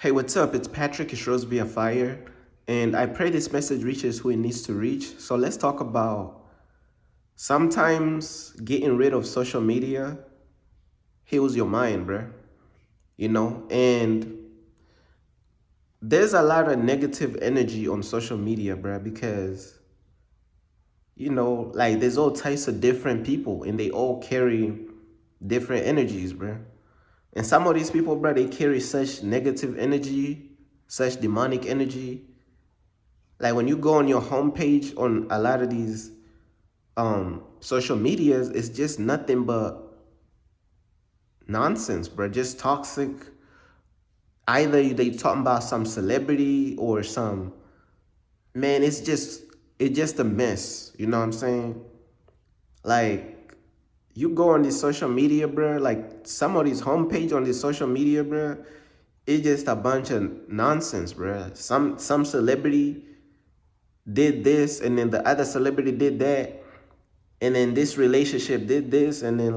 Hey, what's up? It's Patrick. It's Rose via Fire. And I pray this message reaches who it needs to reach. So let's talk about sometimes getting rid of social media heals your mind, bruh. And there's a lot of negative energy on social media, bruh, because, like there's all types of different people and they all carry different energies, bruh. And some of these people, bruh, they carry such negative energy, such demonic energy. Like when you go on your homepage on a lot of these social medias, it's just nothing but nonsense, bro. Just toxic. Either they talking about some celebrity or some man. It's just a mess. You know what I'm saying? Like you go on this social media, bro. Like some of these homepage on this social media, bro. It's just a bunch of nonsense, bro. Some celebrity did this, and then the other celebrity did that, and then this relationship did this, and then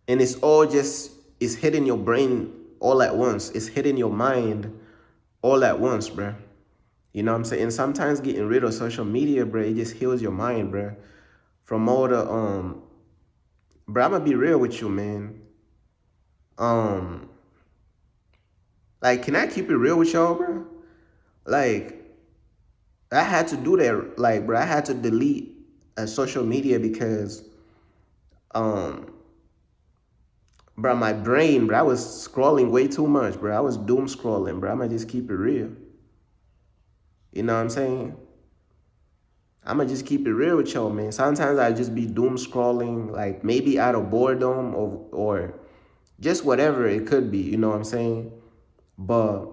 and it's all just it's hitting your brain all at once. It's hitting your mind all at once, bruh. You know what I'm saying? And sometimes getting rid of social media, bruh, it just heals your mind, bruh. From all the bruh, I'm gonna be real with you, man. Um, like, can I keep it real with y'all, bruh? Like, I had to do that, like, bruh, I had to delete social media because um bro, my brain, bro, I was scrolling way too much, bro. I was doom scrolling, bro. I'ma just keep it real. You know what I'm saying? I'ma just keep it real with y'all, man. Sometimes I just be doom scrolling, like maybe out of boredom or just whatever it could be, you know what I'm saying? But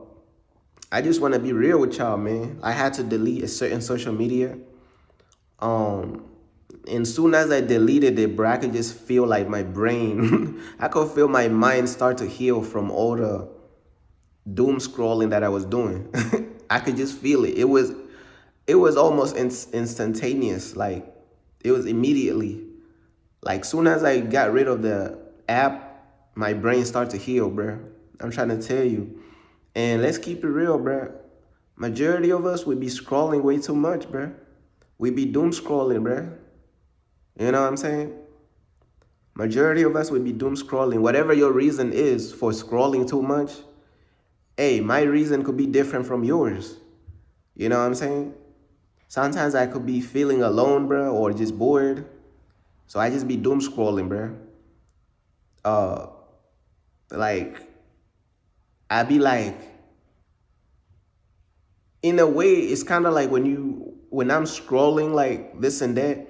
I just wanna be real with y'all, man. I had to delete a certain social media. Um, and soon as I deleted it, bro, I could just feel like my brain, I could feel my mind start to heal from all the doom scrolling that I was doing. I could just feel it. It was almost instantaneous. Like it was immediately. Like soon as I got rid of the app, my brain started to heal, bro. I'm trying to tell you. And let's keep it real, bro. Majority of us would be scrolling way too much, bro. We be doom scrolling, bro. You know what I'm saying? Majority of us would be doom scrolling. Whatever your reason is for scrolling too much, hey, my reason could be different from yours. You know what I'm saying? Sometimes I could be feeling alone, bro, or just bored. So I just be doom scrolling, bro. Uh, like I be like, in a way, it's kind of like when I'm scrolling like this and that.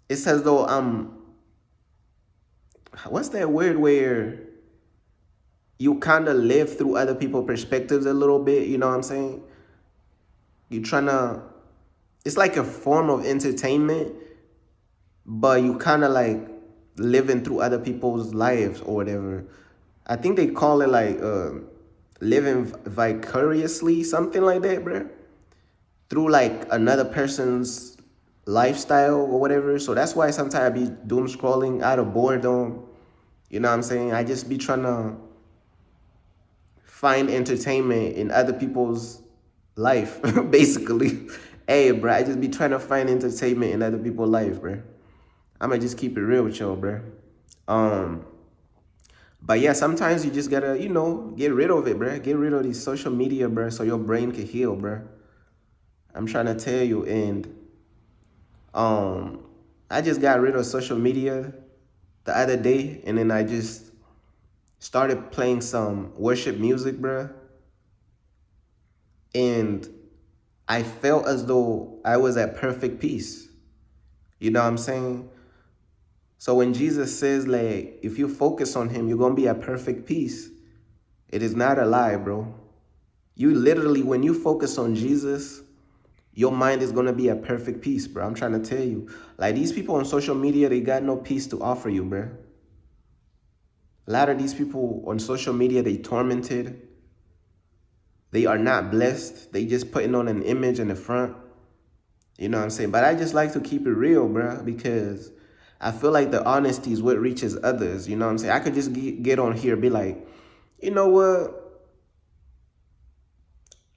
It's as though what's that word where you kind of live through other people's perspectives a little bit. You know what I'm saying? You trying to. It's like a form of entertainment, but you kind of like living through other people's lives or whatever. I think they call it like living vicariously, something like that, bro. Through like another person's lifestyle or whatever. So that's why sometimes I be doom scrolling out of boredom. You know what I'm saying? I just be trying to find entertainment in other people's life, basically. Hey, bro, I just be trying to find entertainment in other people's life, bro. I'ma just keep it real with y'all, bro. Um, but yeah, sometimes you just gotta, get rid of it, bro. Get rid of these social media, bro, so your brain can heal, bro. I'm trying to tell you, and um, I just got rid of social media the other day, and then I just started playing some worship music, bro. And I felt as though I was at perfect peace. You know what I'm saying? So when Jesus says, like, if you focus on him, you're gonna be at perfect peace. It is not a lie, bro. You literally, when you focus on Jesus, your mind is gonna be at perfect peace, bro. I'm trying to tell you. Like these people on social media, they got no peace to offer you, bro. A lot of these people on social media, they tormented. They are not blessed. They just putting on an image in the front. You know what I'm saying? But I just like to keep it real, bro, because I feel like the honesty is what reaches others. You know what I'm saying? I could just get on here and be like, you know what?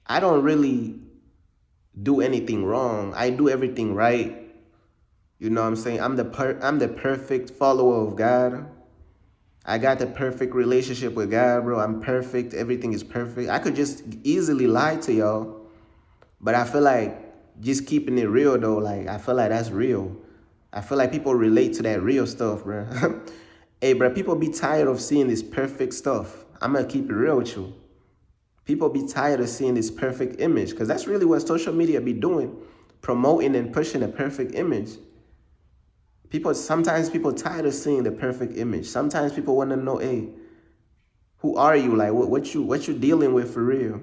I don't really do anything wrong. I do everything right. You know what I'm saying? I'm the perfect follower of God. I got the perfect relationship with God, bro. I'm perfect. Everything is perfect. I could just easily lie to y'all, but I feel like just keeping it real though, like I feel like that's real. I feel like people relate to that real stuff, bro. Hey, bro, people be tired of seeing this perfect stuff. I'm gonna keep it real with you. People be tired of seeing this perfect image because that's really what social media be doing, promoting and pushing a perfect image. Sometimes people tired of seeing the perfect image. Sometimes people want to know, hey, who are you? Like what you dealing with for real?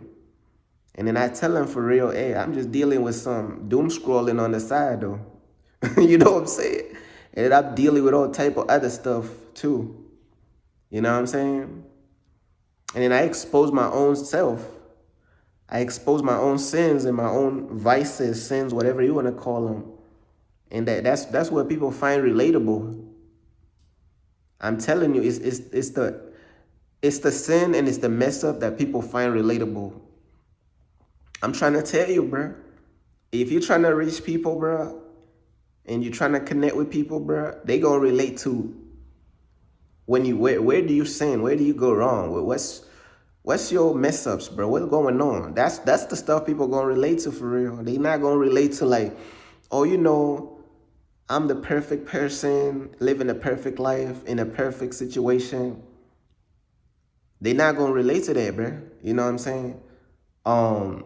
And then I tell them for real, hey, I'm just dealing with some doom scrolling on the side though. You know what I'm saying? And then I'm dealing with all type of other stuff too. You know what I'm saying? And then I expose my own self. I expose my own sins and my own vices, sins, whatever you want to call them. And that's what people find relatable. I'm telling you, it's the sin and it's the mess up that people find relatable. I'm trying to tell you, bro. If you're trying to reach people, bro, and you're trying to connect with people, bro, they gonna relate to when you where do you sin? Where do you go wrong? What's your mess ups, bro? What's going on? That's the stuff people gonna relate to for real. They not gonna relate to like, oh, I'm the perfect person, living a perfect life in a perfect situation. They not gonna relate to that, bro. You know what I'm saying? Um,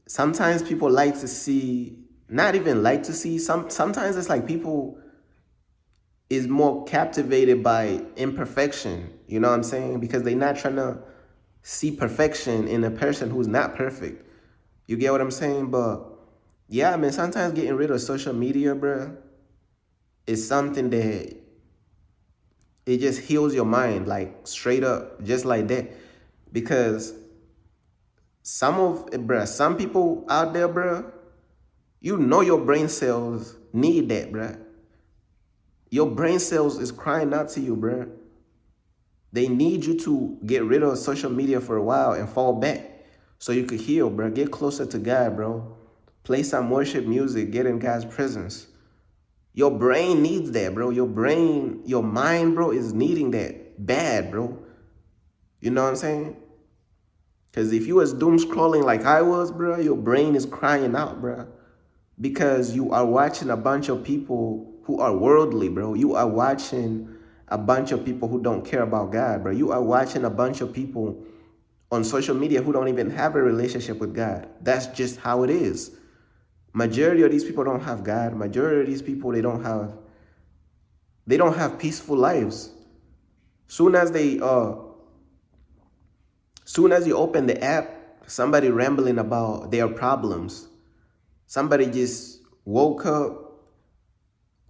Sometimes people like to see, not even like to see. Sometimes it's like people is more captivated by imperfection. You know what I'm saying? Because they're not trying to see perfection in a person who's not perfect. You get what I'm saying? But yeah, man, sometimes getting rid of social media, bro, is something that it just heals your mind, like straight up, just like that. Because some people out there, bro, you know your brain cells need that, bro. Your brain cells is crying out to you, bro. They need you to get rid of social media for a while and fall back so you could heal, bro. Get closer to God, bro. Play some worship music, get in God's presence. Your brain needs that, bro. Your mind, bro, is needing that bad, bro. You know what I'm saying? Because if you was doom scrolling like I was, bro, your brain is crying out, bro. Because you are watching a bunch of people who are worldly, bro. You are watching a bunch of people who don't care about God, bro. You are watching a bunch of people on social media who don't even have a relationship with God. That's just how it is. Majority of these people don't have God. Majority of these people they don't have peaceful lives. Soon as they soon as you open the app, somebody rambling about their problems. Somebody just woke up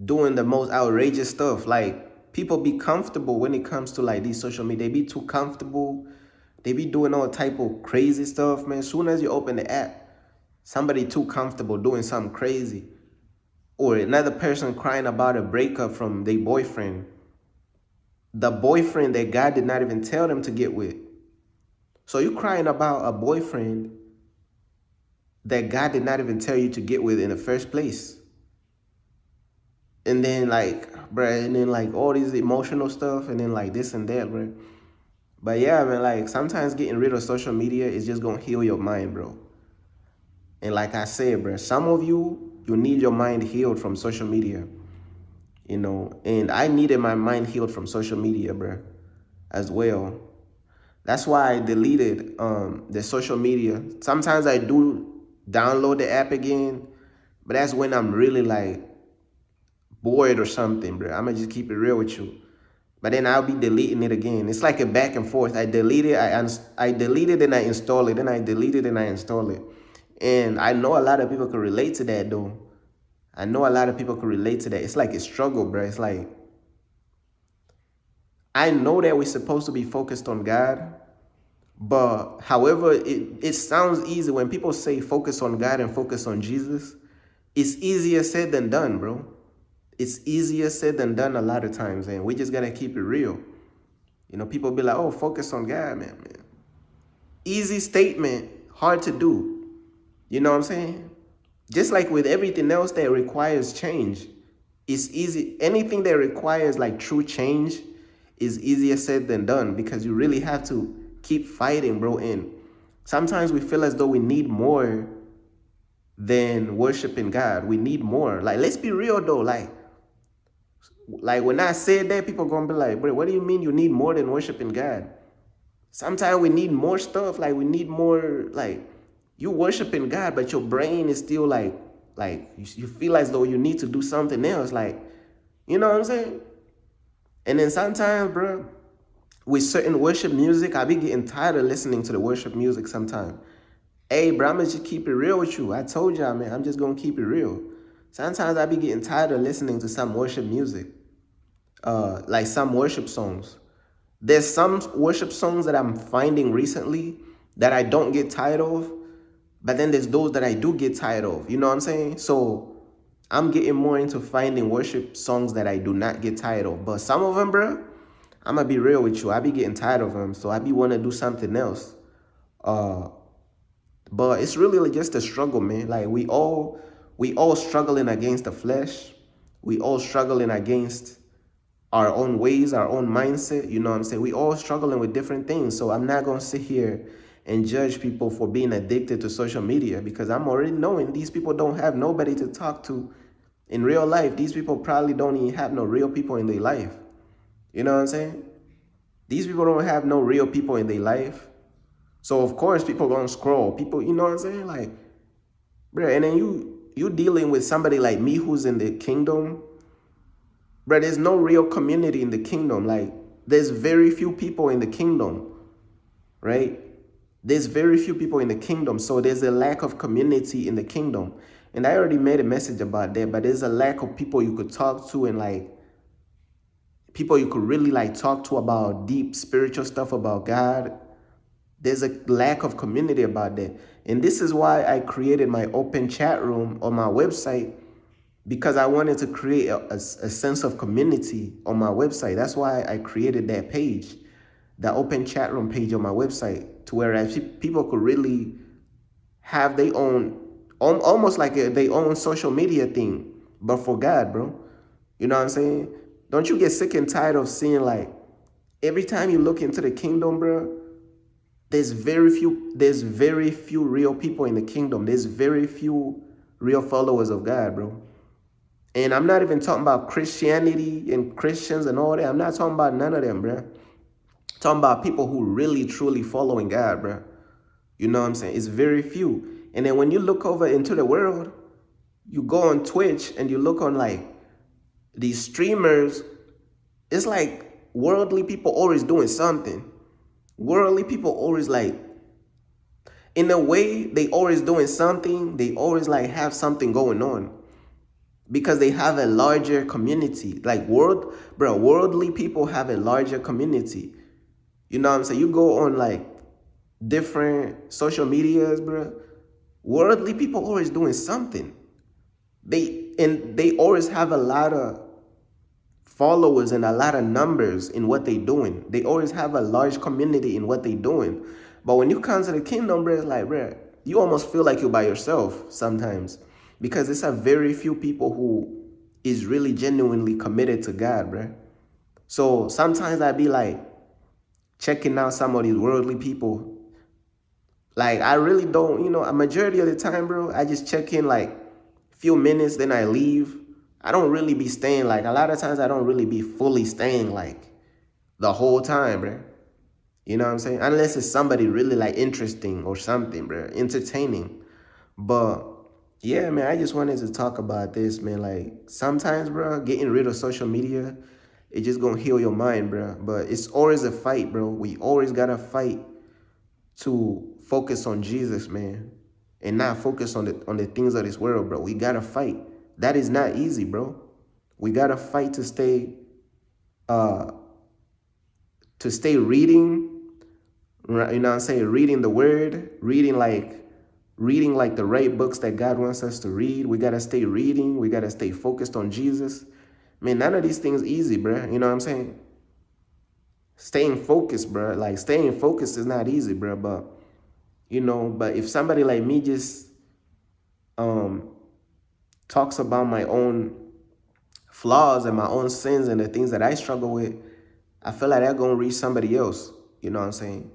doing the most outrageous stuff. Like people be comfortable when it comes to like these social media. They be too comfortable. They be doing all type of crazy stuff, man. Soon as you open the app, somebody too comfortable doing something crazy. Or another person crying about a breakup from their boyfriend. The boyfriend that God did not even tell them to get with. So you crying about a boyfriend that God did not even tell you to get with in the first place. And then like, bruh, and then like all these emotional stuff and then like this and that, bruh. But yeah, man, like sometimes getting rid of social media is just gonna heal your mind, bro. And like I said, bruh, some of you need your mind healed from social media. And I needed my mind healed from social media, bruh, as well. That's why I deleted the social media. Sometimes I do download the app again, but that's when I'm really like bored or something, bro. I'm gonna just keep it real with you. But then I'll be deleting it again. It's like a back and forth. I delete it, I delete it, and I install it, then I delete it and I install it. And I know a lot of people can relate to that though. I know a lot of people can relate to that. It's like a struggle, bro. It's like I know that we're supposed to be focused on God, but however, it sounds easy when people say focus on God and focus on Jesus. It's easier said than done, bro. It's easier said than done a lot of times, and we just gotta keep it real. People be like, "Oh, focus on God, man." easy statement, hard to do. You know what I'm saying? Just like with everything else that requires change, it's easy. Anything that requires like true change is easier said than done because you really have to keep fighting, bro. And sometimes we feel as though we need more than worshiping God. We need more. Like, let's be real though. Like when I said that, people gonna be like, bro, what do you mean you need more than worshiping God? Sometimes we need more stuff. Like we need more. Like you worshiping God, but your brain is still like you feel as though you need to do something else. Like, you know what I'm saying? And then sometimes, bro, with certain worship music, I be getting tired of listening to the worship music sometimes. Hey, bro, I'm gonna just keep it real with you. I told y'all, man, I'm just gonna keep it real. Sometimes I be getting tired of listening to some worship music, like some worship songs. There's some worship songs that I'm finding recently that I don't get tired of, but then there's those that I do get tired of. You know what I'm saying? So I'm getting more into finding worship songs that I do not get tired of. But some of them, bro, I'm gonna be real with you. I be getting tired of them, so I be want to do something else. Uh, but it's really like just a struggle, man. Like we all struggling against the flesh. We all struggling against our own ways, our own mindset. You know what I'm saying? We all struggling with different things. So I'm not gonna sit here and judge people for being addicted to social media because I'm already knowing these people don't have nobody to talk to in real life. These people probably don't even have no real people in their life. You know what I'm saying? These people don't have no real people in their life. So of course people gonna scroll. People, you know what I'm saying? Like, bro, and then you dealing with somebody like me who's in the kingdom. Bro, there's no real community in the kingdom. Like, there's very few people in the kingdom, right? There's very few people in the kingdom. So there's a lack of community in the kingdom. And I already made a message about that, but there's a lack of people you could talk to and like people you could really like talk to about deep spiritual stuff about God. There's a lack of community about that. And this is why I created my open chat room on my website because I wanted to create a sense of community on my website. That's why I created that page, the open chat room page on my website, to where people could really have their own, almost like their own social media thing, but for God, bro. You know what I'm saying? Don't you get sick and tired of seeing like every time you look into the kingdom, bro? There's very few real people in the kingdom. There's very few real followers of God, bro. And I'm not even talking about Christianity and Christians and all that. I'm not talking about none of them, bro. I'm talking about people who really truly following God, bro. You know what I'm saying? It's very few. And then when you look over into the world, you go on Twitch and you look on like these streamers, it's like worldly people always doing something. Worldly people always like, in a way, they always doing something. They always like have something going on because they have a larger community. Like worldly people have a larger community. You know what I'm saying? You go on like different social medias, bro. Worldly people always doing something. They always have a lot of followers and a lot of numbers in what they doing. They always have a large community in what they doing. But when you come to the kingdom, bro, it's like, bro, you almost feel like you're by yourself sometimes because it's a very few people who is really genuinely committed to God, bro. So sometimes I be like checking out some of these worldly people. Like I really don't, a majority of the time, bro, I just check in like a few minutes, then I leave. I don't really be staying like a lot of times I don't really be fully staying like the whole time, bro. You know what I'm saying? Unless it's somebody really like interesting or something, bro, entertaining. But yeah, man, I just wanted to talk about this, man. Like sometimes, bro, getting rid of social media, it just gonna heal your mind, bro. But it's always a fight, bro. We always gotta fight to focus on Jesus, man, and not focus on the things of this world, bro. We gotta fight. That is not easy, bro. We gotta fight uh to stay reading, right? You know what I'm saying? Reading the word, reading like the right books that God wants us to read. We gotta stay reading. We gotta stay focused on Jesus. Man, none of these things easy, bro. You know what I'm saying? Staying focused, bro. Like staying focused is not easy, bro. But you know. But if somebody like me just um talks about my own flaws and my own sins and the things that I struggle with, I feel like they're gonna reach somebody else. You know what I'm saying?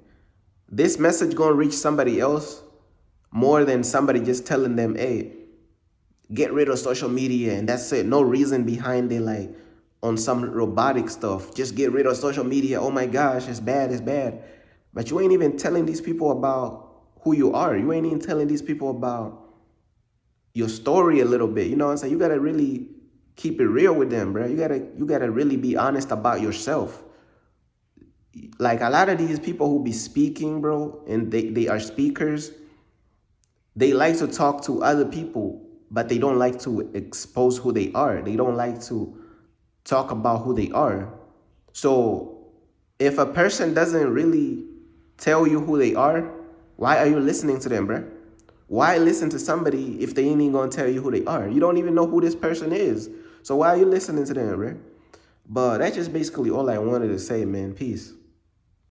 This message gonna reach somebody else more than somebody just telling them, hey, get rid of social media and that's it. No reason behind it, like on some robotic stuff. Just get rid of social media. Oh my gosh, it's bad, it's bad. But you ain't even telling these people about who you are. You ain't even telling these people about your story a little bit. You know what I'm saying? You gotta really keep it real with them, bro. You gotta really be honest about yourself. Like a lot of these people who be speaking, bro, and they are speakers, they like to talk to other people, but they don't like to expose who they are. They don't like to talk about who they are. So if a person doesn't really tell you who they are, why are you listening to them, bro? Why listen to somebody if they ain't even gonna tell you who they are? You don't even know who this person is. So why are you listening to them, bro? But that's just basically all I wanted to say, man. Peace.